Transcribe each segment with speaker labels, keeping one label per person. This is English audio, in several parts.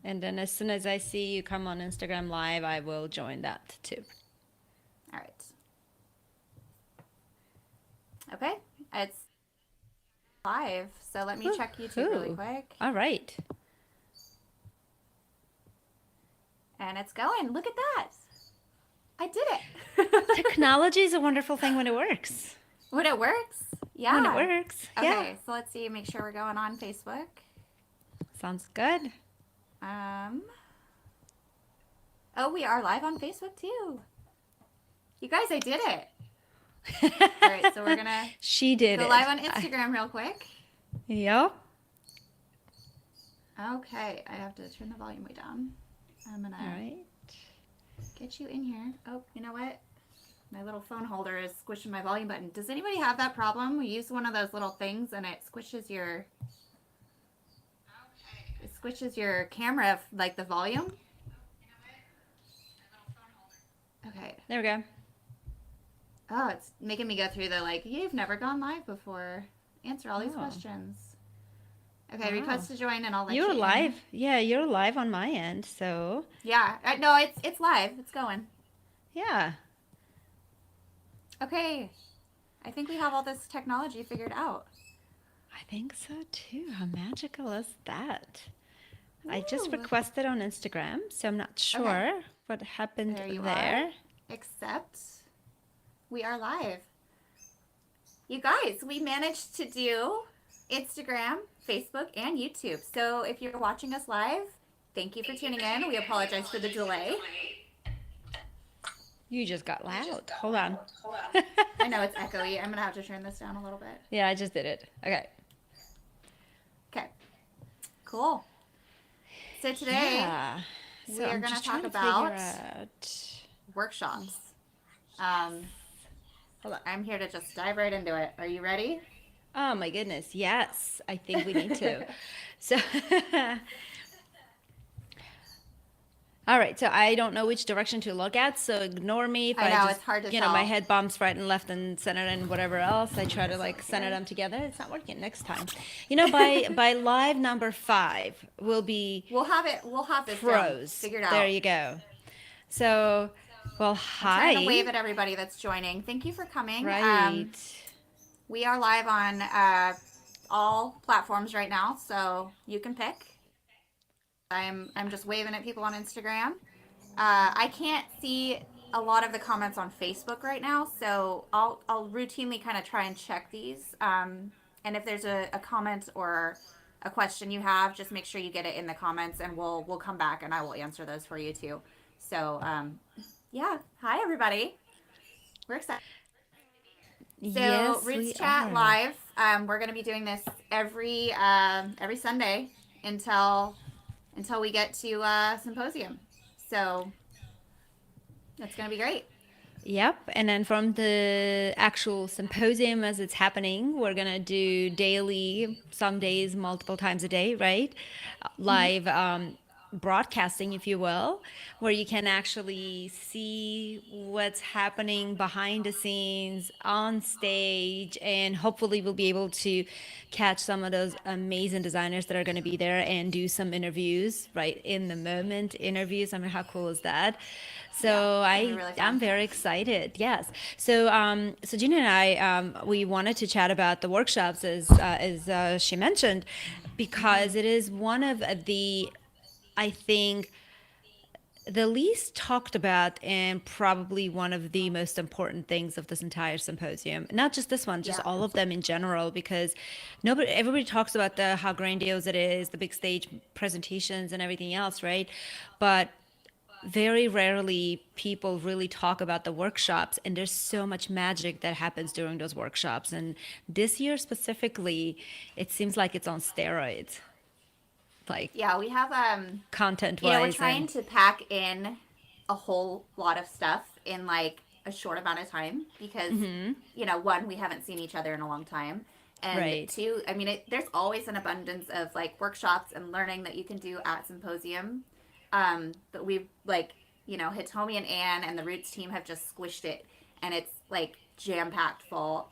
Speaker 1: And then as soon as I see you come on Instagram Live, I will join that too.
Speaker 2: All right. Okay. It's live. So let me check YouTube really
Speaker 1: Woohoo.
Speaker 2: quick.
Speaker 1: All right.
Speaker 2: And it's going. Look at that. I did it.
Speaker 1: Technology is a wonderful thing when it works.
Speaker 2: When it works?
Speaker 1: When it
Speaker 2: Yeah.
Speaker 1: works. Yeah.
Speaker 2: Okay, so let's see. Make sure we're going on Facebook.
Speaker 1: Sounds good.
Speaker 2: Um. Oh, we are live on Facebook too. You guys, I did it. All right, so we're gonna
Speaker 1: She did
Speaker 2: go
Speaker 1: it.
Speaker 2: live on Instagram real quick.
Speaker 1: Yep.
Speaker 2: Okay, I have to turn the volume way down. I'm gonna
Speaker 1: All right.
Speaker 2: get you in here. Oh, you know what? My little phone holder is squishing my volume button. Does anybody have that problem? We use one of those little things and it squishes your camera, like the volume. Okay.
Speaker 1: There we go.
Speaker 2: Oh, it's making me go through the like, you've never gone live before. Answer all these
Speaker 1: Oh.
Speaker 2: questions. Okay,
Speaker 1: Wow.
Speaker 2: request to join and I'll let
Speaker 1: You're
Speaker 2: you
Speaker 1: live.
Speaker 2: in.
Speaker 1: Yeah, you're live on my end. So,
Speaker 2: Yeah, no, it's live. It's going.
Speaker 1: yeah.
Speaker 2: Okay. I think we have all this technology figured out.
Speaker 1: I think so too. How magical is that? I just
Speaker 2: Woo.
Speaker 1: requested on Instagram, so I'm not
Speaker 2: Okay.
Speaker 1: sure what happened
Speaker 2: There you are.
Speaker 1: there.
Speaker 2: Except we are live. You guys, we managed to do Instagram, Facebook, and YouTube. So if you're watching us live, thank you for tuning in. We apologize for the delay.
Speaker 1: You just got loud. Hold on.
Speaker 2: I know it's echoey. I'm going to have to turn this down a little bit.
Speaker 1: Yeah, I just did it. Okay.
Speaker 2: Okay. Cool. So today
Speaker 1: Yeah.
Speaker 2: we
Speaker 1: So
Speaker 2: are
Speaker 1: I'm
Speaker 2: going to
Speaker 1: just
Speaker 2: talk
Speaker 1: trying to
Speaker 2: about
Speaker 1: figure out.
Speaker 2: workshops. Hold on. I'm here to just dive right into it. Are you ready?
Speaker 1: Oh my goodness. Yes, I think we need to. So, all right. So I don't know which direction to look at. So ignore me if
Speaker 2: I
Speaker 1: I
Speaker 2: know,
Speaker 1: just,
Speaker 2: it's hard to
Speaker 1: my
Speaker 2: tell.
Speaker 1: head bumps right and left and center and whatever else. I try to like center
Speaker 2: Okay.
Speaker 1: them together. It's not working next time. By live number 5, we'll be
Speaker 2: We'll have this down
Speaker 1: pros.
Speaker 2: figured
Speaker 1: There
Speaker 2: out.
Speaker 1: you go. So, well,
Speaker 2: I'm trying to
Speaker 1: hi.
Speaker 2: wave at everybody that's joining. Thank you for coming.
Speaker 1: Right.
Speaker 2: We are live on all platforms right now, so you can pick. I'm just waving at people on Instagram. I can't see a lot of the comments on Facebook right now, so I'll routinely kind of try and check these. And if there's a comment or a question you have, just make sure you get it in the comments, and we'll come back and I will answer those for you too. So yeah, hi everybody. We're excited. So
Speaker 1: Yes,
Speaker 2: Roots
Speaker 1: we
Speaker 2: Chat
Speaker 1: are.
Speaker 2: Live. We're going to be doing this every Sunday until we get to symposium. So that's going to be great.
Speaker 1: Yep. And then from the actual symposium as it's happening, we're going to do daily, some days, multiple times a day, right?
Speaker 2: Mm-hmm.
Speaker 1: Live broadcasting, if you will, where you can actually see what's happening behind the scenes on stage. And hopefully, we'll be able to catch some of those amazing designers that are going to be there and do some interviews, right? In the moment interviews. I mean, how cool is that?
Speaker 2: Yeah,
Speaker 1: So
Speaker 2: it's going to be really
Speaker 1: I'm
Speaker 2: fun.
Speaker 1: very excited. Yes. So Gina and I we wanted to chat about the workshops as she mentioned,
Speaker 2: Mm-hmm.
Speaker 1: because it is one of the, I think, the least talked about and probably one of the most important things of this entire symposium. Not just this one, just
Speaker 2: Yeah.
Speaker 1: all of them in general, because everybody talks about the how grandiose it is, the big stage presentations and everything else, right? But very rarely people really talk about the workshops, and there's so much magic that happens during those workshops. And this year specifically, it seems like it's on steroids, like
Speaker 2: Yeah, we have
Speaker 1: content
Speaker 2: we're
Speaker 1: wise.
Speaker 2: trying
Speaker 1: And
Speaker 2: to pack in a whole lot of stuff in like a short amount of time because one, we haven't seen each other in a long time. And
Speaker 1: right.
Speaker 2: two, I mean, there's always an abundance of like workshops and learning that you can do at symposium. But we've like, Hitomi and Anne and the Roots team have just squished it and it's like jam packed full.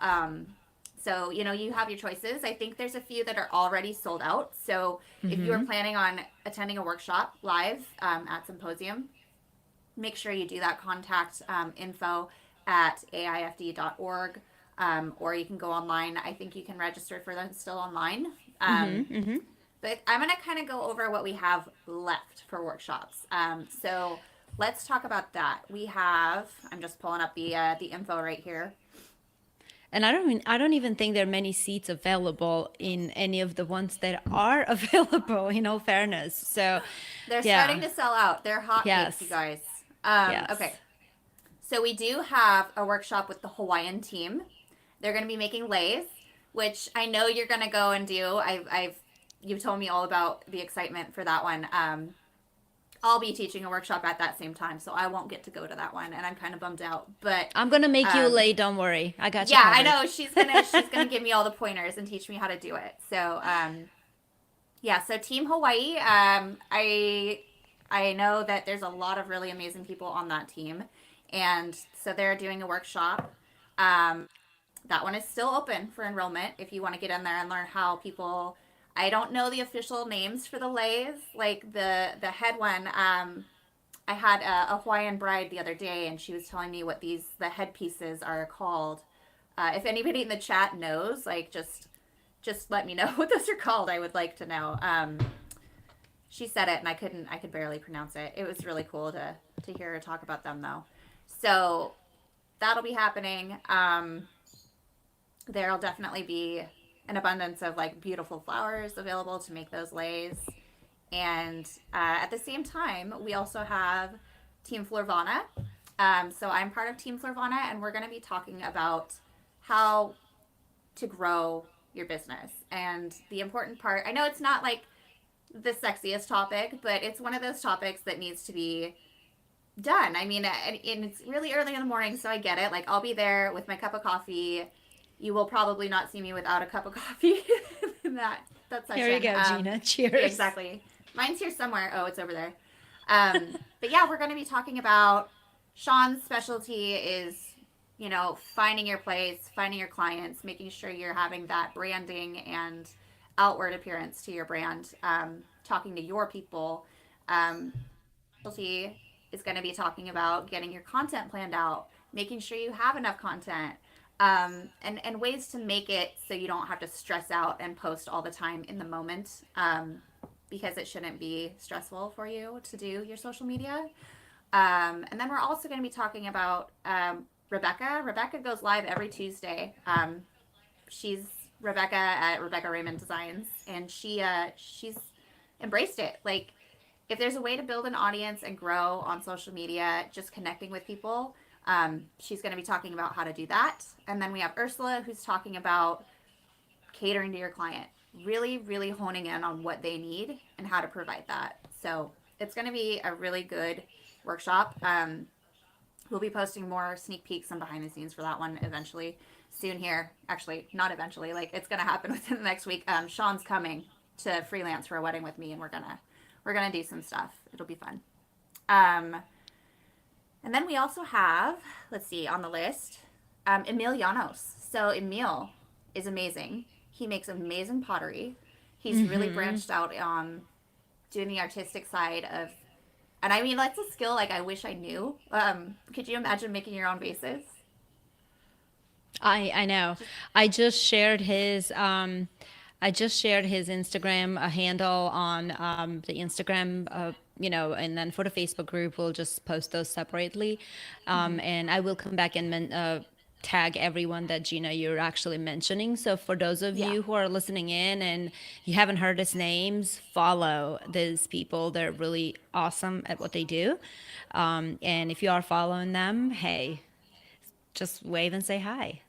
Speaker 2: So, you have your choices. I think there's a few that are already sold out. So, if you are planning on attending a workshop live at Symposium, make sure you do that. Contact info at AIFD.org, or you can go online. I think you can register for them still online. But I'm going to kind of go over what we have left for workshops. So let's talk about that. I'm just pulling up the info right here.
Speaker 1: And I don't even think there are many seats available in any of the ones that are available, in all fairness. So,
Speaker 2: They're starting
Speaker 1: yeah.
Speaker 2: to sell out. They're hotcakes, you
Speaker 1: Yes.
Speaker 2: guys.
Speaker 1: Yes.
Speaker 2: Okay. So we do have a workshop with the Hawaiian team. They're going to be making leis, which I know you're going to go and do. You've told me all about the excitement for that one. I'll be teaching a workshop at that same time, so I won't get to go to that one, and I'm kind of bummed out. But
Speaker 1: I'm gonna make you
Speaker 2: um,
Speaker 1: late, don't worry. I got you
Speaker 2: yeah, I
Speaker 1: covered.
Speaker 2: know she's gonna give me all the pointers and teach me how to do it. So yeah, so Team Hawaii, I know that there's a lot of really amazing people on that team, and so they're doing a workshop. Um, that one is still open for enrollment if you want to get in there and learn how people. I don't know the official names for the leis, like the head one. I had a Hawaiian bride the other day, and she was telling me what the headpieces are called. If anybody in the chat knows, like just let me know what those are called. I would like to know. She said it, and I could barely pronounce it. It was really cool to hear her talk about them though. So that'll be happening. There'll definitely be an abundance of like beautiful flowers available to make those leis. And at the same time, we also have Team Florvana. So I'm part of Team Florvana, and we're going to be talking about how to grow your business. And the important part, I know it's not like the sexiest topic, but it's one of those topics that needs to be done. I mean, and it's really early in the morning, so I get it. Like, I'll be there with my cup of coffee. You will probably not see me without a cup of coffee in that
Speaker 1: Here you
Speaker 2: session.
Speaker 1: go, Gina. Cheers.
Speaker 2: Exactly. Mine's here somewhere. Oh, it's over there. But yeah, we're going to be talking about Sean's specialty is, finding your place, finding your clients, making sure you're having that branding and outward appearance to your brand, talking to your people. Specialty is going to be talking about getting your content planned out, making sure you have enough content, and ways to make it so you don't have to stress out and post all the time in the moment. Because it shouldn't be stressful for you to do your social media. And then we're also going to be talking about Rebecca. Rebecca goes live every Tuesday. She's Rebecca at Rebecca Raymond Designs, and she's embraced it. Like, if there's a way to build an audience and grow on social media, just connecting with people, she's going to be talking about how to do that. And then we have Ursula, who's talking about catering to your client, really, really honing in on what they need and how to provide that. So it's going to be a really good workshop. We'll be posting more sneak peeks and behind the scenes for that one eventually soon here. Actually, not eventually, like it's going to happen within the next week. Sean's coming to freelance for a wedding with me, and we're going to do some stuff. It'll be fun. And then we also have, let's see, on the list, Emil Llanos. So Emil is amazing. He makes amazing pottery. He's really branched out on doing the artistic side of, and I mean, that's a skill like I wish I knew. Could you imagine making your own vases?
Speaker 1: I know. I just shared his Instagram handle on the Instagram, and then for the Facebook group, we'll just post those separately. And I will come back and tag everyone that Gina you're actually mentioning. So for those of
Speaker 2: Yeah.
Speaker 1: you who are listening in and you haven't heard his names, follow these people. They're really awesome at what they do. And if you are following them, hey, just wave and say hi.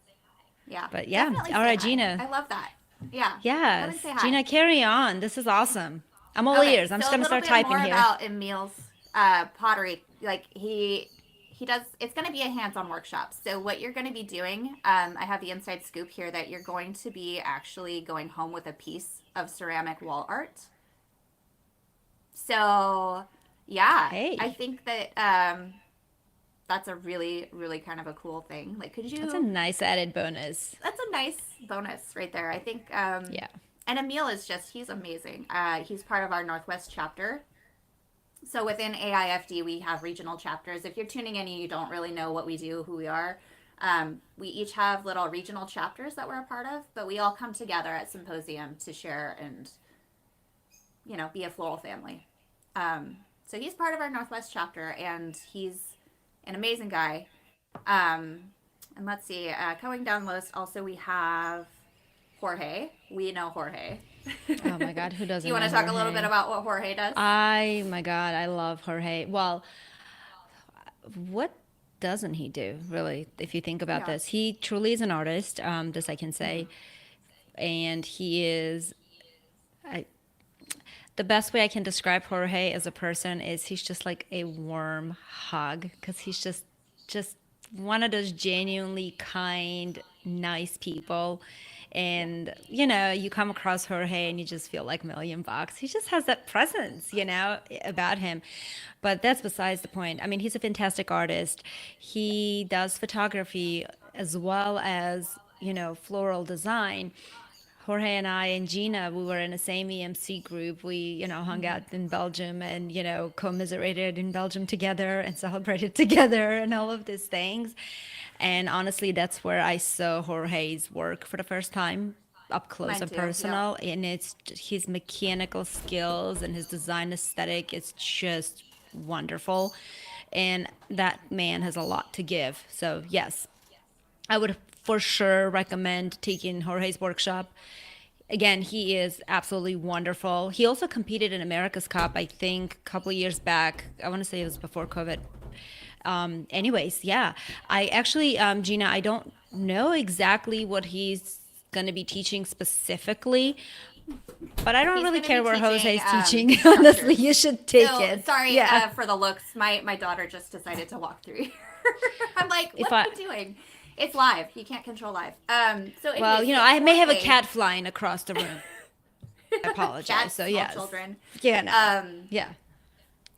Speaker 2: Yeah.
Speaker 1: But yeah,
Speaker 2: Definitely
Speaker 1: all
Speaker 2: say
Speaker 1: right,
Speaker 2: hi.
Speaker 1: Gina.
Speaker 2: I love that. Yeah. Come and
Speaker 1: Yes,
Speaker 2: say hi.
Speaker 1: Gina, carry on. This is awesome. I'm all
Speaker 2: Okay,
Speaker 1: ears. I'm
Speaker 2: so
Speaker 1: just
Speaker 2: a
Speaker 1: gonna
Speaker 2: little
Speaker 1: start
Speaker 2: bit
Speaker 1: typing
Speaker 2: more
Speaker 1: here.
Speaker 2: about Emil's pottery. Like he does. It's going to be a hands-on workshop. So what you're going to be doing, I have the inside scoop here that you're going to be actually going home with a piece of ceramic wall art. So yeah, I
Speaker 1: Hey,
Speaker 2: think that that's a really, really kind of a cool thing. Like, could
Speaker 1: that's a
Speaker 2: you?
Speaker 1: nice added bonus.
Speaker 2: That's a nice bonus right there. I think,
Speaker 1: Yeah.
Speaker 2: and Emil is just, he's amazing. He's part of our Northwest chapter. So within AIFD, we have regional chapters. If you're tuning in and you don't really know what we do, who we are, we each have little regional chapters that we're a part of, but we all come together at symposium to share and, be a floral family. So he's part of our Northwest chapter, and he's an amazing guy. And let's see, going down the list, also we have Jorge. We know Jorge.
Speaker 1: Oh my God, who
Speaker 2: Do
Speaker 1: doesn't
Speaker 2: you want
Speaker 1: know
Speaker 2: to talk a little bit
Speaker 1: Jorge?
Speaker 2: about what Jorge does?
Speaker 1: My God, I love Jorge. Well, what doesn't he do, really, if you think about
Speaker 2: Yeah.
Speaker 1: this? He truly is an artist, this I can say. And he is, I, the best way I can describe Jorge as a person is he's just like a warm hug because he's just one of those genuinely kind, nice people. And you come across Jorge and you just feel like $1,000,000. He just has that presence, about him. But that's besides the point. I mean, he's a fantastic artist. He does photography as well as, floral design. Jorge and I and Gina, we were in the same EMC group. We, hung out in Belgium and, commiserated in Belgium together and celebrated together and all of these things. And honestly, that's where I saw Jorge's work for the first time up close
Speaker 2: Mine
Speaker 1: and
Speaker 2: too. Yep.
Speaker 1: personal. And it's his mechanical skills and his design aesthetic. It's just wonderful. And that man has a lot to give. So, yes, I would for sure recommend taking Jorge's workshop. Again, he is absolutely wonderful. He also competed in America's Cup, I think, a couple of years back. I want to say it was before COVID. Anyways, yeah. I actually, Gina, I don't know exactly what he's going to be teaching specifically, but I don't
Speaker 2: He's
Speaker 1: really
Speaker 2: going to
Speaker 1: care
Speaker 2: be
Speaker 1: where Jose's
Speaker 2: teaching
Speaker 1: teaching. Honestly,
Speaker 2: structures.
Speaker 1: you should take
Speaker 2: So
Speaker 1: it.
Speaker 2: sorry
Speaker 1: Yeah.
Speaker 2: for the looks. My daughter just decided to walk through here. I'm like,
Speaker 1: If
Speaker 2: what
Speaker 1: I,
Speaker 2: are you doing? It's live. You can't control live. So
Speaker 1: well,
Speaker 2: anyways, so
Speaker 1: I may have a
Speaker 2: Jorge,
Speaker 1: cat flying across the room. I apologize.
Speaker 2: cats,
Speaker 1: So
Speaker 2: small
Speaker 1: yes.
Speaker 2: children.
Speaker 1: Yeah, no.
Speaker 2: Um,
Speaker 1: Yeah.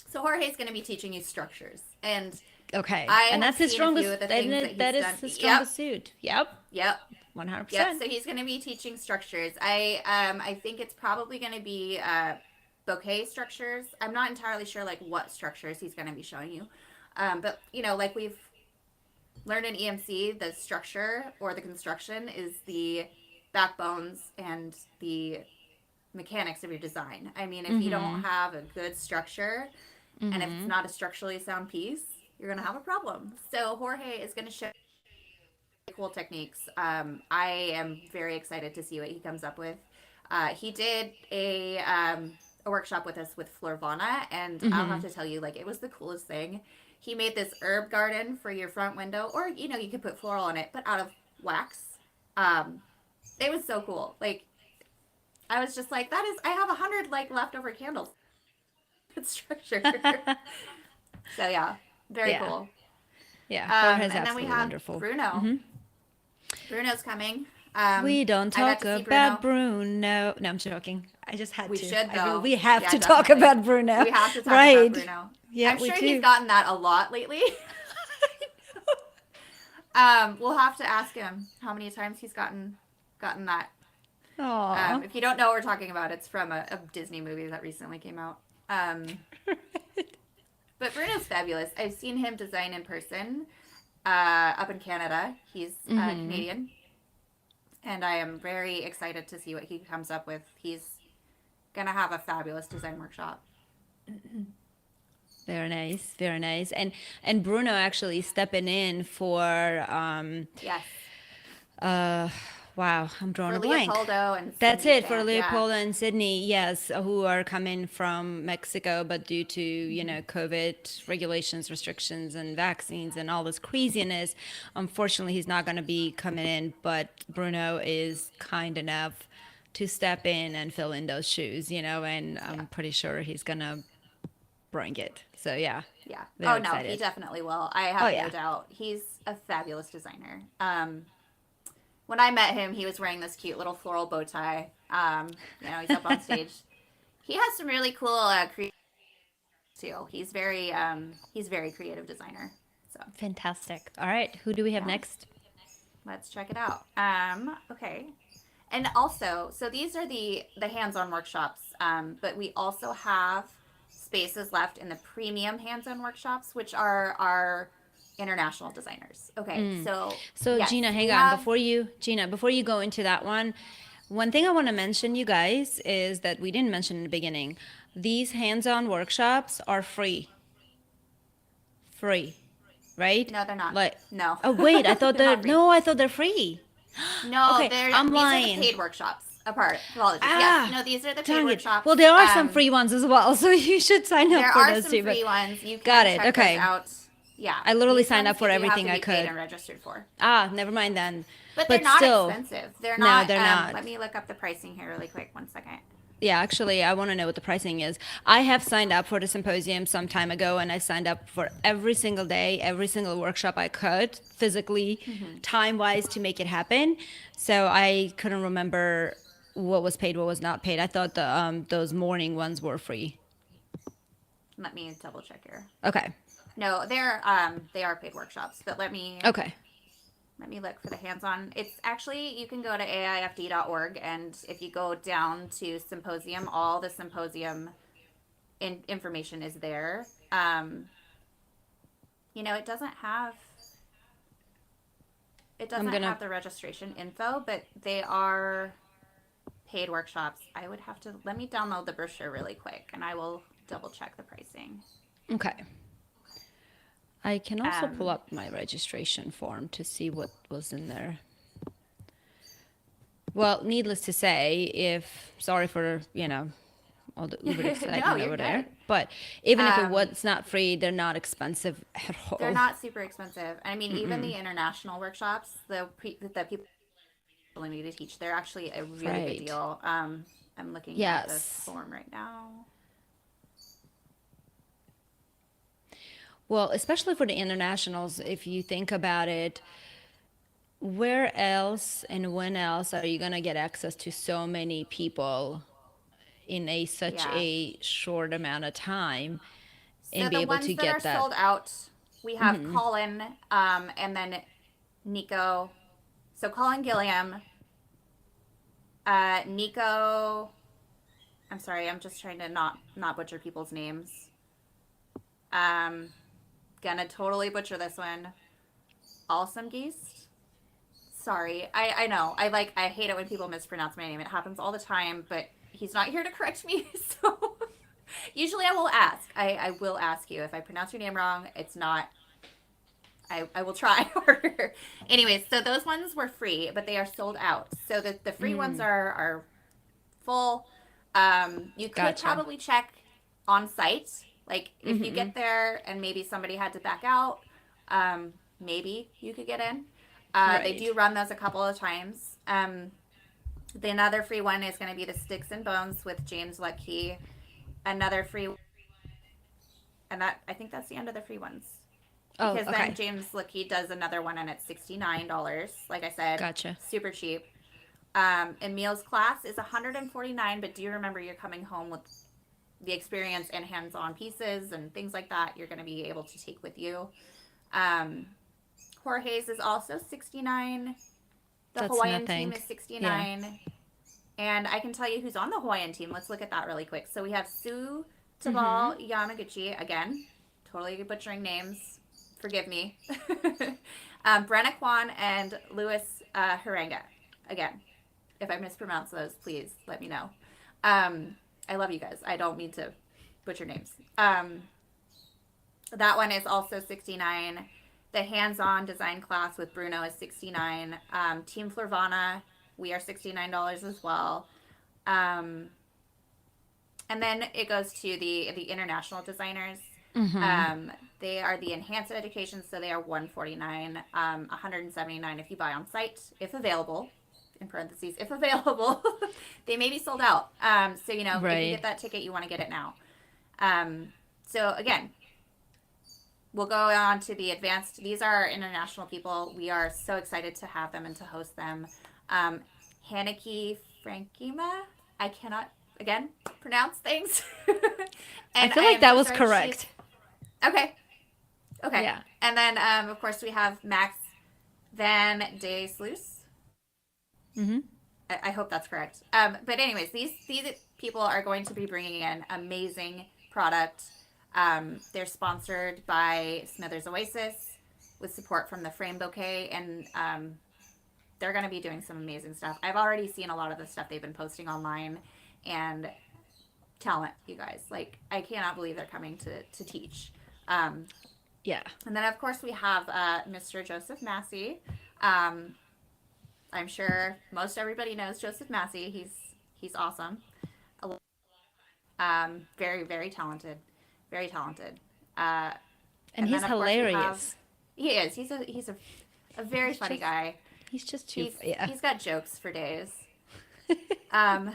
Speaker 2: so Jorge's going to be teaching you structures, and
Speaker 1: Okay.
Speaker 2: I
Speaker 1: And
Speaker 2: have
Speaker 1: that's his
Speaker 2: seen a few
Speaker 1: strongest
Speaker 2: of the
Speaker 1: and
Speaker 2: things that
Speaker 1: that
Speaker 2: he's
Speaker 1: is
Speaker 2: done.
Speaker 1: his
Speaker 2: Yep,
Speaker 1: strongest suit. Yep.
Speaker 2: yep. Yep.
Speaker 1: 100%.
Speaker 2: So he's going to be teaching structures. I think it's probably going to be bouquet structures. I'm not entirely sure like what structures he's going to be showing you. But like we've learned in EMC, the structure or the construction is the backbones and the mechanics of your design. I mean, if you don't have a good structure and if it's not a structurally sound piece, you're going to have a problem. So Jorge is going to show cool techniques. I am very excited to see what he comes up with. He did a workshop with us with Florvana, and I'll have to tell you, like, it was the coolest thing. He made this herb garden for your front window, or you could put floral in it, but out of wax. It was so cool. Like, I was just like, I have 100 like leftover candles. It's structure. So yeah, very
Speaker 1: Yeah.
Speaker 2: cool.
Speaker 1: Yeah. Jorge's
Speaker 2: And then we
Speaker 1: absolutely
Speaker 2: have
Speaker 1: wonderful.
Speaker 2: Bruno. Bruno's coming.
Speaker 1: We don't
Speaker 2: I got
Speaker 1: talk
Speaker 2: to see
Speaker 1: about
Speaker 2: Bruno.
Speaker 1: Bruno. No, I'm joking. I just had
Speaker 2: We
Speaker 1: to.
Speaker 2: should, though.
Speaker 1: We have
Speaker 2: Yeah,
Speaker 1: to talk
Speaker 2: definitely.
Speaker 1: about Bruno.
Speaker 2: We have to talk
Speaker 1: right.
Speaker 2: about Bruno.
Speaker 1: Yeah,
Speaker 2: I'm
Speaker 1: we
Speaker 2: sure
Speaker 1: do.
Speaker 2: he's gotten that a lot lately. We'll have to ask him how many times he's gotten that.
Speaker 1: Aw.
Speaker 2: If you don't know what we're talking about, it's from a Disney movie that recently came out. But Bruno's fabulous. I've seen him design in person up in Canada. He's Canadian. And I am very excited to see what he comes up with. He's going to have a fabulous design workshop.
Speaker 1: Very nice. Very nice. And Bruno actually stepping in for
Speaker 2: Yes.
Speaker 1: wow, I'm drawing
Speaker 2: For
Speaker 1: a blank.
Speaker 2: Leopoldo and
Speaker 1: That's
Speaker 2: Sydney
Speaker 1: it for
Speaker 2: Fan,
Speaker 1: Leopoldo and Sydney, yes, who are coming from Mexico, but due to, COVID regulations, restrictions, and vaccines and all this craziness, unfortunately, he's not going to be coming in, but Bruno is kind enough to step in and fill in those shoes, and I'm pretty sure he's going to bring it. So, yeah.
Speaker 2: Yeah.
Speaker 1: Very
Speaker 2: Oh, no, he
Speaker 1: excited.
Speaker 2: definitely will. I have
Speaker 1: Oh,
Speaker 2: no
Speaker 1: yeah.
Speaker 2: doubt. He's a fabulous designer. When I met him, he was wearing this cute little floral bow tie. He's up on stage. He has some really cool creative too. He's very creative designer. So
Speaker 1: Fantastic. All right. Who do we have
Speaker 2: yeah.
Speaker 1: next?
Speaker 2: Let's check it out. Okay. And also, so these are the hands-on workshops, but we also have spaces left in the premium hands-on workshops, which are our international designers. Okay, so
Speaker 1: So
Speaker 2: yes,
Speaker 1: Gina,
Speaker 2: we
Speaker 1: hang on.
Speaker 2: have.
Speaker 1: Before you go into that one thing I want to mention, you guys, is that we didn't mention in the beginning. These hands-on workshops are free. Free, right?
Speaker 2: No, they're not.
Speaker 1: Like,
Speaker 2: No,
Speaker 1: oh wait, I thought
Speaker 2: they're not free.
Speaker 1: I thought they're free.
Speaker 2: No,
Speaker 1: Okay,
Speaker 2: they're
Speaker 1: I'm
Speaker 2: these are the
Speaker 1: lying.
Speaker 2: paid workshops. Apart, apologies. Yes,
Speaker 1: Ah,
Speaker 2: no, these are the paid
Speaker 1: dang it.
Speaker 2: workshops.
Speaker 1: Well, there are some free ones as well, so you should sign up
Speaker 2: There
Speaker 1: for
Speaker 2: are
Speaker 1: those
Speaker 2: some
Speaker 1: too. But
Speaker 2: free ones. You
Speaker 1: got
Speaker 2: can
Speaker 1: it.
Speaker 2: check those
Speaker 1: Okay,
Speaker 2: out. Yeah,
Speaker 1: I literally
Speaker 2: these
Speaker 1: signed
Speaker 2: ones
Speaker 1: up
Speaker 2: you
Speaker 1: for
Speaker 2: do have
Speaker 1: everything
Speaker 2: to
Speaker 1: I
Speaker 2: be paid
Speaker 1: could.
Speaker 2: and registered for.
Speaker 1: Ah, never mind then.
Speaker 2: But they're
Speaker 1: But
Speaker 2: not
Speaker 1: still,
Speaker 2: expensive. They're
Speaker 1: no,
Speaker 2: not.
Speaker 1: they're not.
Speaker 2: Let me look up the pricing here really quick. One second.
Speaker 1: Yeah, actually, I want to know what the pricing is. I have signed up for the symposium some time ago, and I signed up for every single day, every single workshop I could, physically, time wise, to make it happen. So I couldn't remember what was paid, what was not paid. I thought those morning ones were free.
Speaker 2: Let me double check here.
Speaker 1: Okay.
Speaker 2: No, they are paid workshops. But
Speaker 1: Okay.
Speaker 2: let me look for the hands-on. It's actually you can go to AIFD.org, and if you go down to symposium, all the symposium information is there. It doesn't have
Speaker 1: I'm gonna.
Speaker 2: the registration info, but they are paid workshops. I would have to let me download the brochure really quick, and I will double check the pricing.
Speaker 1: Okay. I can also pull
Speaker 2: Um,
Speaker 1: up my registration form to see what was in there. Well, needless to say, if sorry for all the Uber
Speaker 2: no,
Speaker 1: excitement
Speaker 2: you're
Speaker 1: over
Speaker 2: good.
Speaker 1: there, but even if it
Speaker 2: Um,
Speaker 1: was not free, they're not expensive at
Speaker 2: they're
Speaker 1: all.
Speaker 2: not super expensive. I mean, even the international workshops, the people need to teach, they're actually a really good
Speaker 1: Right.
Speaker 2: deal. I'm looking at the
Speaker 1: Yes.
Speaker 2: form right now.
Speaker 1: Well, especially for the internationals, if you think about it, where else and when else are you going to get access to so many people in a such
Speaker 2: Yeah.
Speaker 1: a short amount of time
Speaker 2: So
Speaker 1: and be
Speaker 2: the
Speaker 1: able to
Speaker 2: ones that are
Speaker 1: get that?
Speaker 2: sold out, we have Colin, and then Nico. So Colin Gilliam, Nico. I'm sorry, I'm just trying to not butcher people's names. Um, Gonna totally butcher this one. Awesome Geese. Sorry, I know. I hate it when people mispronounce my name. It happens all the time, but he's not here to correct me, so usually I will ask. I will ask you if I pronounce your name wrong. It's not. I will try harder. Anyways, so those ones were free, but they are sold out. So the free ones are full. You could
Speaker 1: Gotcha.
Speaker 2: probably check on site. Like if you get there and maybe somebody had to back out, maybe you could get in. They
Speaker 1: Right.
Speaker 2: do run those a couple of times. The another free one is going to be the Sticks and Bones with James Leckie. Another free, and that I think that's the end of the free ones.
Speaker 1: Oh,
Speaker 2: Because then
Speaker 1: okay.
Speaker 2: James Leckie does another one and it's $69. Like I said,
Speaker 1: Gotcha.
Speaker 2: super cheap. Emil's class is $149, but do you remember you're coming home with the experience and hands-on pieces and things like that you're going to be able to take with you. Jorge's is also $69. The
Speaker 1: That's
Speaker 2: Hawaiian team
Speaker 1: nothing.
Speaker 2: is
Speaker 1: Yeah.
Speaker 2: $69. And I can tell you who's on the Hawaiian team. Let's look at that really quick. So we have Sue Tabal Yamaguchi. Again, totally butchering names. Forgive me. Brenna Kwan and Louis Haranga. Again, if I mispronounce those, please let me know. I love you guys. I don't mean to butcher names. That one is also $69. The hands-on design class with Bruno is $69. Team Florvana, we are $69 as well. And then it goes to the international designers. They are the enhanced education, so they are $149, $179 if you buy on site, if available. In parentheses, if available. They may be sold out. So if you
Speaker 1: Right.
Speaker 2: get that ticket, you want to get it now. So again, we'll go on to the advanced. These are our international people. We are so excited to have them and to host them. Haneke Frankima. I cannot again pronounce things.
Speaker 1: I
Speaker 2: And
Speaker 1: feel
Speaker 2: I
Speaker 1: like
Speaker 2: am
Speaker 1: that
Speaker 2: so
Speaker 1: was
Speaker 2: sorry.
Speaker 1: correct.
Speaker 2: Okay. Okay.
Speaker 1: Yeah.
Speaker 2: And then of course we have Max Van de Sluis.
Speaker 1: Mm-hmm.
Speaker 2: I hope that's correct. But anyways, these people are going to be bringing in amazing product. They're sponsored by Smithers Oasis with support from the Frame Bouquet, and they're going to be doing some amazing stuff. I've already seen a lot of the stuff they've been posting online, and talent, you guys. Like, I cannot believe they're coming to teach. Um,
Speaker 1: Yeah.
Speaker 2: and then, of course, we have Mr. Joseph Massey. Um, I'm sure most everybody knows Joseph Massey. He's awesome. Very very talented, very talented. Uh,
Speaker 1: And
Speaker 2: and
Speaker 1: he's
Speaker 2: then of course we have
Speaker 1: hilarious.
Speaker 2: he is he's a very
Speaker 1: He's
Speaker 2: funny
Speaker 1: just
Speaker 2: guy.
Speaker 1: he's just too
Speaker 2: He's
Speaker 1: yeah.
Speaker 2: he's got jokes for days. Um,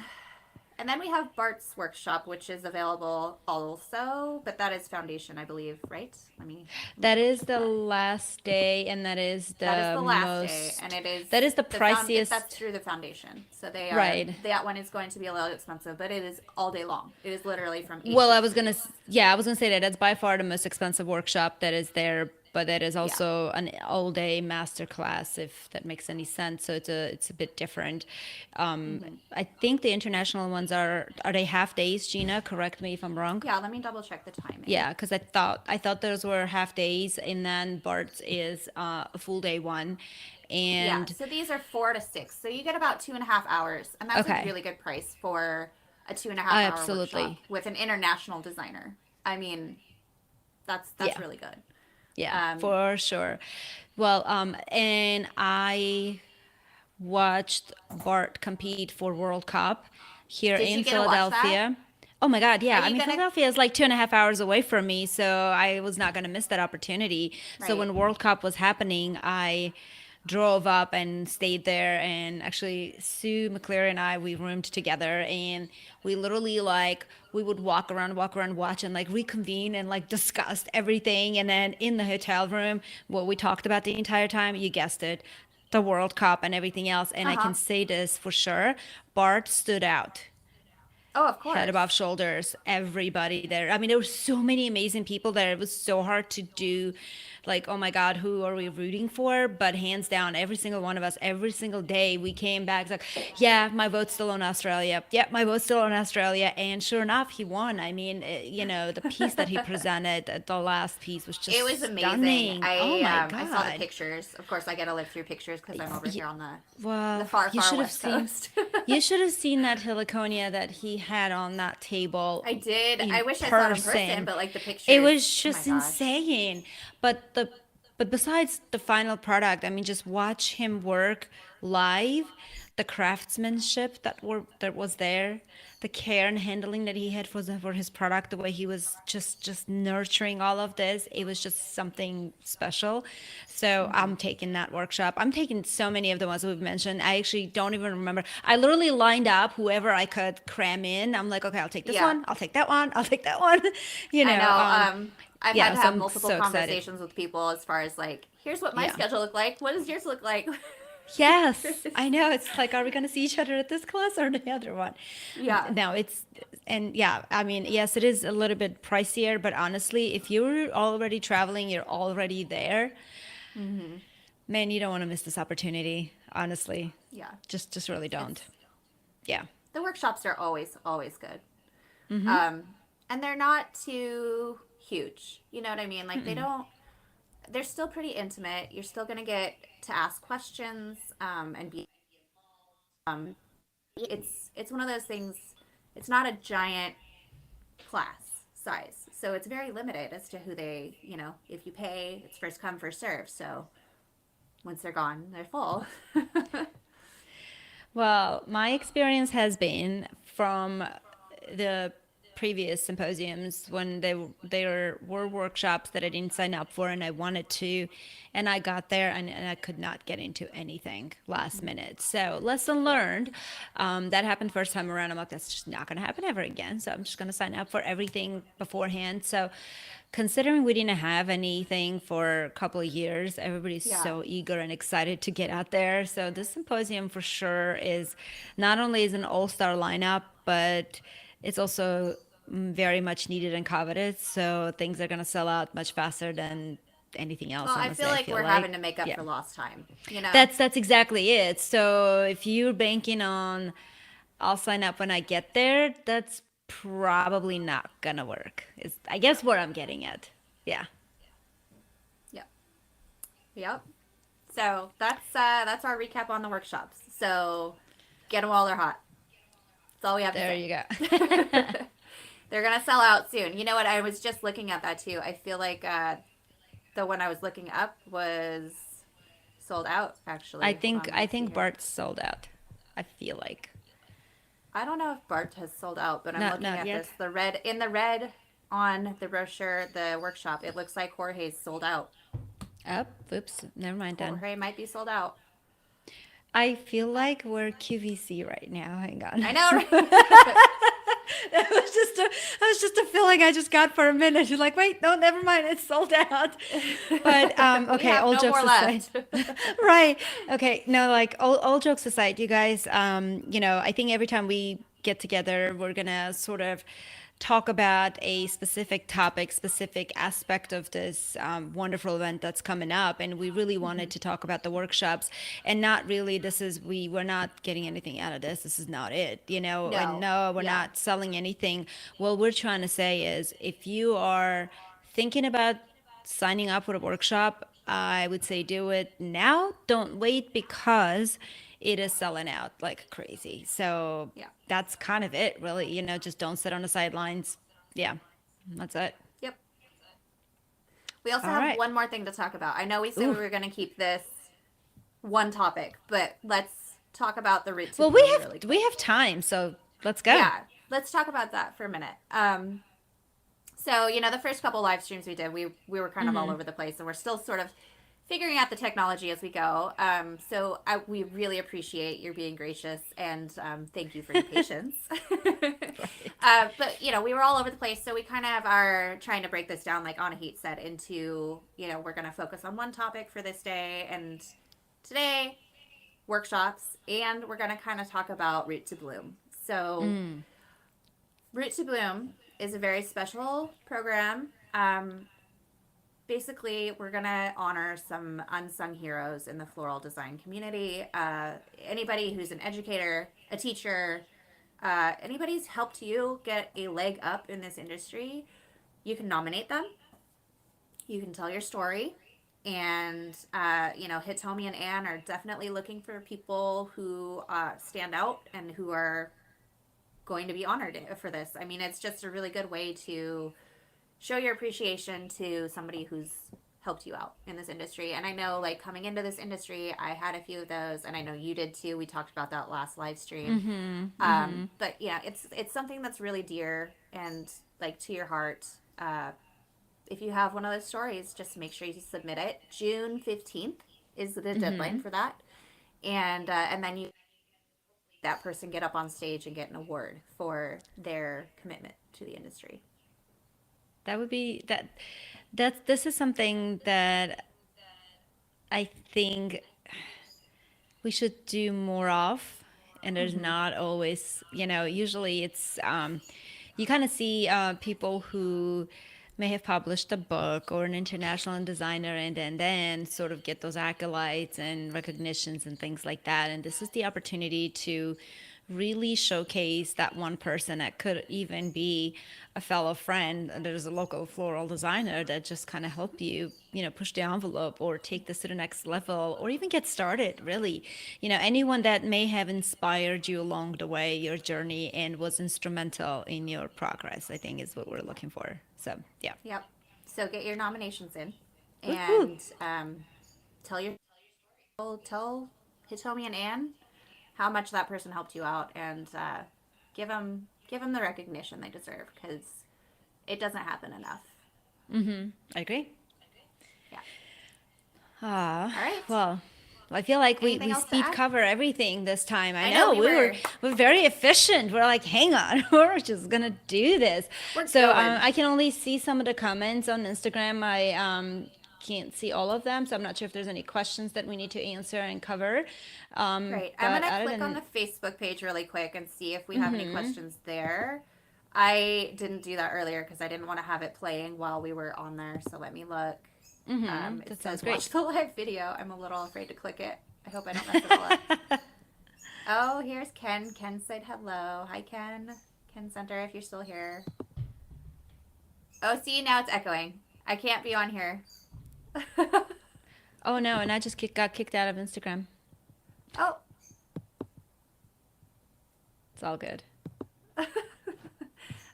Speaker 2: and then we have Bart's workshop, which is available also, but that is foundation, I believe, right? Let me
Speaker 1: That
Speaker 2: double
Speaker 1: is
Speaker 2: check
Speaker 1: the
Speaker 2: that.
Speaker 1: last day, and that is
Speaker 2: That is
Speaker 1: the
Speaker 2: the last day, and
Speaker 1: most,
Speaker 2: it is
Speaker 1: that is the
Speaker 2: that's
Speaker 1: priciest,
Speaker 2: through the foundation. So
Speaker 1: right.
Speaker 2: that one is going to be a little expensive, but it is all day long. It is literally from eight
Speaker 1: Well,
Speaker 2: to
Speaker 1: I was
Speaker 2: two.
Speaker 1: gonna, yeah, I was gonna say that that's by far the most expensive workshop that is there, but that is
Speaker 2: Yeah.
Speaker 1: also an all-day master class, if that makes any sense. So it's a bit different.
Speaker 2: Hmm.
Speaker 1: I think the international ones are they half days, Gina? Correct me if I'm wrong.
Speaker 2: Yeah, let me double check the timing.
Speaker 1: Yeah, because I thought those were half days, and then Bart's is a full day one,
Speaker 2: Yeah,
Speaker 1: and
Speaker 2: so these are 4 to 6. So you get about 2.5 hours, and that's a
Speaker 1: okay,
Speaker 2: really good price for a 2.5 hour workshop
Speaker 1: absolutely,
Speaker 2: with an international designer. I mean, that's
Speaker 1: yeah.
Speaker 2: really good.
Speaker 1: Yeah,
Speaker 2: Um,
Speaker 1: for sure. Well, and I watched Bart compete for World Cup here
Speaker 2: did you
Speaker 1: in
Speaker 2: get to watch that?
Speaker 1: Philadelphia. Oh my God,
Speaker 2: Are
Speaker 1: yeah. I
Speaker 2: you
Speaker 1: mean,
Speaker 2: gonna?
Speaker 1: Philadelphia is like 2.5 hours away from me, so I was not going to miss that opportunity. So
Speaker 2: Right.
Speaker 1: when World Cup was happening, I drove up and stayed there. And actually, Sue McClure and I, we roomed together, and we literally like we would walk around, watch, and like reconvene and like discuss everything. And then in the hotel room, what we talked about the entire time, you guessed it, the World Cup and everything else. And
Speaker 2: Uh
Speaker 1: I
Speaker 2: huh.
Speaker 1: can say this for sure, Bart stood out
Speaker 2: Oh, of
Speaker 1: head above
Speaker 2: course.
Speaker 1: shoulders, everybody there. I mean, there were so many amazing people there. It was so hard to do, like, oh my God, who are we rooting for? But hands down, every single one of us, every single day we came back, it's like, yeah, my vote's still on Australia. Yep, my vote's still on Australia. And sure enough, he won. I mean, the piece that he presented, the last piece was
Speaker 2: It
Speaker 1: just
Speaker 2: was amazing.
Speaker 1: stunning. Oh my
Speaker 2: I saw the
Speaker 1: God.
Speaker 2: pictures. Of course, I gotta live through pictures because I'm over here on the
Speaker 1: Well,
Speaker 2: far
Speaker 1: you
Speaker 2: far
Speaker 1: should have
Speaker 2: west
Speaker 1: seen,
Speaker 2: coast.
Speaker 1: you should have seen that heliconia that he had on that table
Speaker 2: I did.
Speaker 1: in
Speaker 2: I wish I saw it in person,
Speaker 1: person.
Speaker 2: but like the
Speaker 1: It
Speaker 2: pictures.
Speaker 1: was
Speaker 2: Oh my
Speaker 1: just
Speaker 2: gosh.
Speaker 1: insane. But besides the final product, I mean, just watch him work live, the craftsmanship that was there, the care and handling that he had for his product, the way he was just nurturing all of this, it was just something special. So
Speaker 2: Hmm.
Speaker 1: I'm taking that workshop. I'm taking so many of the ones we've mentioned. I actually don't even remember. I literally lined up whoever I could cram in. I'm like, okay, I'll take this
Speaker 2: Yeah.
Speaker 1: one, I'll take that one, I'll take that one. you
Speaker 2: I
Speaker 1: know,
Speaker 2: know.
Speaker 1: um,
Speaker 2: I've had
Speaker 1: yeah,
Speaker 2: to
Speaker 1: so
Speaker 2: have
Speaker 1: I'm
Speaker 2: multiple
Speaker 1: so excited.
Speaker 2: conversations with people as far as like, here's what my
Speaker 1: Yeah.
Speaker 2: schedule look like. What does yours look like?
Speaker 1: Yes, I know. It's like, are we going to see each other at this class or the other one?
Speaker 2: Yeah.
Speaker 1: No, and yeah, I mean, yes, it is a little bit pricier, but honestly, if you're already traveling, you're already there,
Speaker 2: Hmm.
Speaker 1: man, you don't want to miss this opportunity, honestly.
Speaker 2: Yeah.
Speaker 1: Just really don't.
Speaker 2: It's
Speaker 1: Yeah.
Speaker 2: the workshops are always good. Um, and they're not too huge. You know what I mean? Like they don't. They're still pretty intimate. You're still gonna get to ask questions and be. It's one of those things. It's not a giant class size, so it's very limited as to who they. If you pay, it's first come first serve. So once they're gone, they're full.
Speaker 1: Well, my experience has been from the previous symposiums when there were workshops that I didn't sign up for and I wanted to, and I got there and I could not get into anything last minute. So lesson
Speaker 2: Yeah.
Speaker 1: learned. That happened first time around. I'm like, that's just not going to happen ever again. So I'm just going to sign up for everything beforehand. So considering we didn't have anything for a couple of years, everybody's
Speaker 2: Yeah.
Speaker 1: so eager and excited to get out there. So this symposium for sure is not only is an all-star lineup, but it's also very much needed and coveted. So things are going to sell out much faster than anything else,
Speaker 2: Well, I
Speaker 1: honestly,
Speaker 2: feel
Speaker 1: I
Speaker 2: like
Speaker 1: feel
Speaker 2: we're
Speaker 1: like.
Speaker 2: having to make up
Speaker 1: Yeah.
Speaker 2: for lost time, you know?
Speaker 1: That's exactly it. So if you're banking on I'll sign up when I get there, that's probably not gonna work. Is I guess where I'm getting at. Yeah.
Speaker 2: Yep. Yep. So that's our recap on the workshops. So get them while they're hot. That's all we have to
Speaker 1: There
Speaker 2: say.
Speaker 1: you go.
Speaker 2: They're gonna sell out soon. You know what? I was just looking at that too. I feel like the one I was looking up was sold out. Actually, hold on. Let
Speaker 1: I
Speaker 2: me see
Speaker 1: think
Speaker 2: here.
Speaker 1: Bart's sold out. I feel like.
Speaker 2: I don't know if Bart has sold out, but I'm looking
Speaker 1: Not
Speaker 2: at
Speaker 1: yet.
Speaker 2: this. The red on the brochure, the workshop. It looks like Jorge's sold out.
Speaker 1: Oh, oops, never mind then.
Speaker 2: Jorge might be sold out.
Speaker 1: I feel like we're QVC right now. Hang on.
Speaker 2: I know, right?
Speaker 1: That was just a feeling I just got for a minute. You're like, wait, no, never mind, it's sold out. But
Speaker 2: We
Speaker 1: okay,
Speaker 2: have
Speaker 1: all
Speaker 2: no
Speaker 1: jokes
Speaker 2: more
Speaker 1: aside.
Speaker 2: left.
Speaker 1: Right. Okay, no, like all jokes aside, you guys, I think every time we get together, we're gonna sort of talk about a specific topic, specific aspect of this wonderful event that's coming up. And we really wanted to talk about the workshops and not really, we're not getting anything out of this. This is not it, and
Speaker 2: No.
Speaker 1: no, we're
Speaker 2: Yeah.
Speaker 1: not selling anything. What we're trying to say is if you are thinking about signing up for a workshop, I would say do it now. Don't wait because it is selling out like crazy. So
Speaker 2: Yeah.
Speaker 1: that's kind of it, really. Just don't sit on the sidelines. Yeah, that's it.
Speaker 2: Yep. We also
Speaker 1: All
Speaker 2: have
Speaker 1: right.
Speaker 2: one more thing to talk about. I know we said we
Speaker 1: Ooh.
Speaker 2: were going to keep this one topic, but let's talk about the route to
Speaker 1: Well, we
Speaker 2: bloom
Speaker 1: have
Speaker 2: really
Speaker 1: we
Speaker 2: quick.
Speaker 1: have time, so let's go.
Speaker 2: Yeah, let's talk about that for a minute. So the first couple live streams we did, we were kind of all over the place, and we're still sort of figuring out the technology as we go. We really appreciate your being gracious, and thank you for your patience. But we were all over the place, so we kind of are trying to break this down, like Anna Heat said, into we're going to focus on one topic for this day, and today workshops, and we're going to kind of talk about Root to Bloom. So Root to Bloom is a very special program. Basically, we're going to honor some unsung heroes in the floral design community. Anybody who's an educator, a teacher, anybody who's helped you get a leg up in this industry, you can nominate them. You can tell your story. And, Hitomi and Anne are definitely looking for people who stand out and who are going to be honored for this. I mean, it's just a really good way to show your appreciation to somebody who's helped you out in this industry. And I know, like, coming into this industry, I had a few of those, and I know you did too. We talked about that last live stream. But yeah, it's something that's really dear and like to your heart. If you have one of those stories, just make sure you submit it. June 15th is the deadline for that, and then that person get up on stage and get an award for their commitment to the industry.
Speaker 1: That would be this is something that I think we should do more of. And there's not always, usually it's you kind of see people who may have published a book or an international designer and then sort of get those accolades and recognitions and things like that. And this is the opportunity to really showcase that one person that could even be a fellow friend. There's a local floral designer that just kind of help you, push the envelope or take this to the next level or even get started, really. Anyone that may have inspired you along the way, your journey, and was instrumental in your progress, I think is what we're looking for. So, yeah.
Speaker 2: Yep. So get your nominations in,
Speaker 1: Woohoo.
Speaker 2: and tell Hitomi and Anne how much that person helped you out, and give them the recognition they deserve, because it doesn't happen enough.
Speaker 1: I agree.
Speaker 2: Yeah.
Speaker 1: Ah,
Speaker 2: All right.
Speaker 1: well, I feel like
Speaker 2: Anything
Speaker 1: we
Speaker 2: else to
Speaker 1: speed
Speaker 2: add?
Speaker 1: cover everything this time. I
Speaker 2: I know
Speaker 1: know
Speaker 2: we were.
Speaker 1: we're very efficient. We're like, hang on, we're just gonna do this.
Speaker 2: We're
Speaker 1: So
Speaker 2: going.
Speaker 1: I can only see some of the comments on Instagram. I can't see all of them, so I'm not sure if there's any questions that we need to answer and cover.
Speaker 2: Great. I'm
Speaker 1: But
Speaker 2: gonna
Speaker 1: other
Speaker 2: click on
Speaker 1: than
Speaker 2: the Facebook page really quick and see if we have any questions there. I didn't do that earlier because I didn't want to have it playing while we were on there. So let me look. It
Speaker 1: That sounds
Speaker 2: says
Speaker 1: great.
Speaker 2: watch the live video. I'm a little afraid to click it. I hope I don't mess it all up. Oh, here's Ken. Ken said hello. Hi, Ken. Ken Center, if you're still here. Oh, see, now it's echoing. I can't be on here.
Speaker 1: Oh no, and I just got kicked out of Instagram.
Speaker 2: Oh.
Speaker 1: It's all good.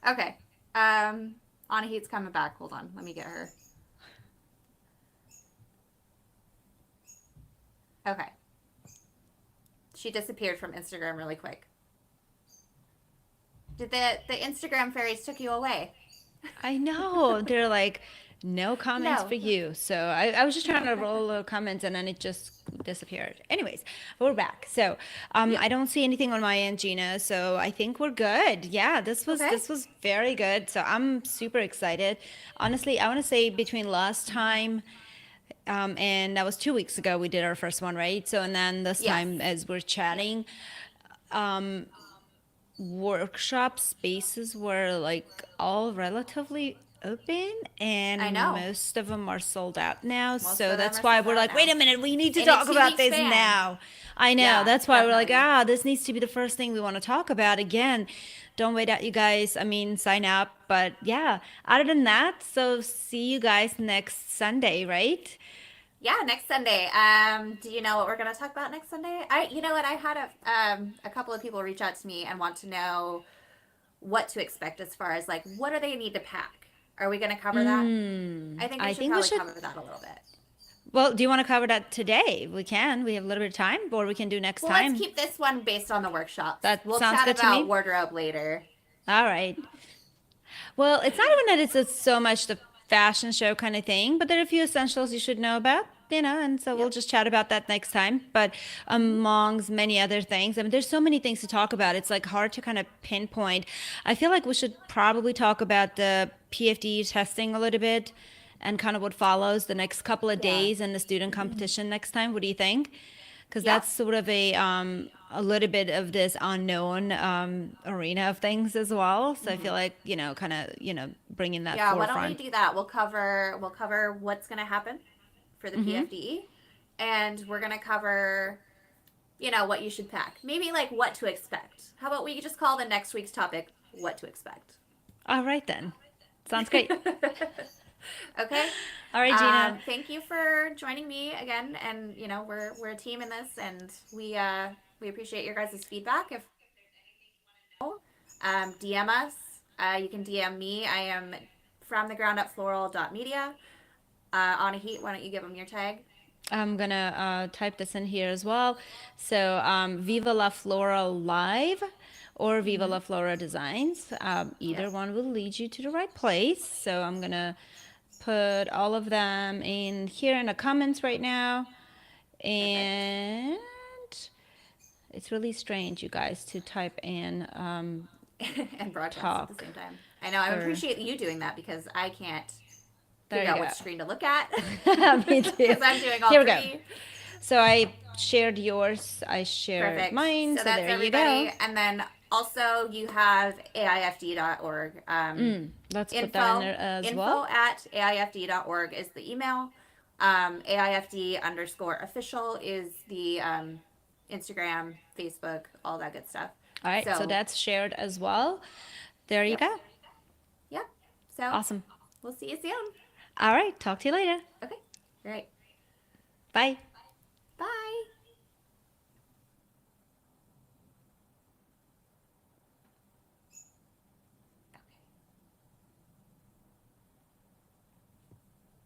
Speaker 2: Okay. Anahit's coming back. Hold on. Let me get her. Okay. She disappeared from Instagram really quick. Did the Instagram fairies took you away?
Speaker 1: I know. They're like, no comments
Speaker 2: No.
Speaker 1: for you. So I was just trying to roll little comments and then it just disappeared. Anyways, we're back. So
Speaker 2: Yep.
Speaker 1: I don't see anything on my end, Gina. So I think we're good. Yeah,
Speaker 2: Okay.
Speaker 1: this was very good. So I'm super excited. Honestly, I want to say between last time and that was 2 weeks ago we did our first one, right? So and then this
Speaker 2: Yes.
Speaker 1: time as we're
Speaker 2: Yep.
Speaker 1: chatting, workshop spaces were like all relatively open
Speaker 2: I
Speaker 1: and
Speaker 2: know.
Speaker 1: most of them are sold out now.
Speaker 2: Most
Speaker 1: So
Speaker 2: of them
Speaker 1: that's
Speaker 2: are
Speaker 1: why
Speaker 2: sold
Speaker 1: we're
Speaker 2: out
Speaker 1: like, wait
Speaker 2: now.
Speaker 1: a minute, we need to
Speaker 2: In a
Speaker 1: talk about
Speaker 2: 2 week
Speaker 1: this
Speaker 2: span.
Speaker 1: now. I know.
Speaker 2: Yeah,
Speaker 1: That's why we're like,
Speaker 2: definitely.
Speaker 1: this needs to be the first thing we want to talk about again. Don't wait out, you guys. I mean, sign up. But yeah, other than that, so see you guys next Sunday, right?
Speaker 2: Yeah, next Sunday. Do you know what we're gonna talk about next Sunday? You know what? I had a couple of people reach out to me and want to know what to expect as far as like what do they need to pack. Are we gonna cover that? I think we
Speaker 1: I
Speaker 2: should
Speaker 1: think we
Speaker 2: probably
Speaker 1: should.
Speaker 2: cover that a little bit.
Speaker 1: Well, do you want to cover that today? We can. We have a little bit of time, or we can do next
Speaker 2: Well, let's
Speaker 1: time.
Speaker 2: keep this one based on the workshops.
Speaker 1: That
Speaker 2: We'll
Speaker 1: sounds
Speaker 2: chat
Speaker 1: good to
Speaker 2: about
Speaker 1: me.
Speaker 2: wardrobe later.
Speaker 1: All right. Well, it's not even that it's so much the fashion show kind of thing, but there are a few essentials you should know about, and so we'll
Speaker 2: Yep.
Speaker 1: just chat about that next time. But
Speaker 2: Hmm.
Speaker 1: amongst many other things, I mean, there's so many things to talk about. It's like hard to kind of pinpoint. I feel like we should probably talk about the PFD testing a little bit and kind of what follows the next couple of
Speaker 2: Yeah.
Speaker 1: days and the student competition next time. What do you think? Because
Speaker 2: Yeah.
Speaker 1: that's sort of a little bit of this unknown arena of things as well. So I feel like kind of bringing that
Speaker 2: Yeah. Why don't we
Speaker 1: forefront.
Speaker 2: do that? We'll cover what's gonna happen for the
Speaker 1: Mm-hmm.
Speaker 2: PFDE, and we're gonna cover what you should pack. Maybe like what to expect. How about we just call the next week's topic what to expect?
Speaker 1: All right then, sounds great.
Speaker 2: Okay.
Speaker 1: All right, Gina.
Speaker 2: Thank you for joining me again, and we're a team in this, and we appreciate your guys' feedback. If DM us, you can DM me. I am from the ground up floral.media. Anahit, why don't you give them your tag?
Speaker 1: I'm gonna type this in here as well. So Viva La Flora Live or Viva
Speaker 2: Mm-hmm.
Speaker 1: La Flora Designs. Either
Speaker 2: Yes.
Speaker 1: one will lead you to the right place. So I'm gonna put all of them in here in the comments right now.
Speaker 2: Perfect.
Speaker 1: And it's really strange, you guys, to type in
Speaker 2: And broadcast at the
Speaker 1: talk
Speaker 2: same time. I know. I
Speaker 1: or
Speaker 2: appreciate you doing that because I can't
Speaker 1: there
Speaker 2: figure
Speaker 1: you
Speaker 2: out
Speaker 1: go.
Speaker 2: what screen to look at
Speaker 1: Me too.
Speaker 2: because I'm doing all
Speaker 1: Here we go.
Speaker 2: three.
Speaker 1: So I shared yours, I shared
Speaker 2: Perfect.
Speaker 1: mine,
Speaker 2: So
Speaker 1: so
Speaker 2: that's
Speaker 1: there you go.
Speaker 2: everybody. And then also you have AIFD.org.
Speaker 1: Let's put that in
Speaker 2: Info
Speaker 1: there as
Speaker 2: info
Speaker 1: well.
Speaker 2: at AIFD.org is the email. AIFD_official is the Instagram, Facebook, all that good stuff.
Speaker 1: All right, so
Speaker 2: So,
Speaker 1: that's shared as well. There you
Speaker 2: yep,
Speaker 1: go.
Speaker 2: yep. So
Speaker 1: Awesome.
Speaker 2: we'll see you soon.
Speaker 1: All right, talk to you later.
Speaker 2: Okay. All right.
Speaker 1: Bye.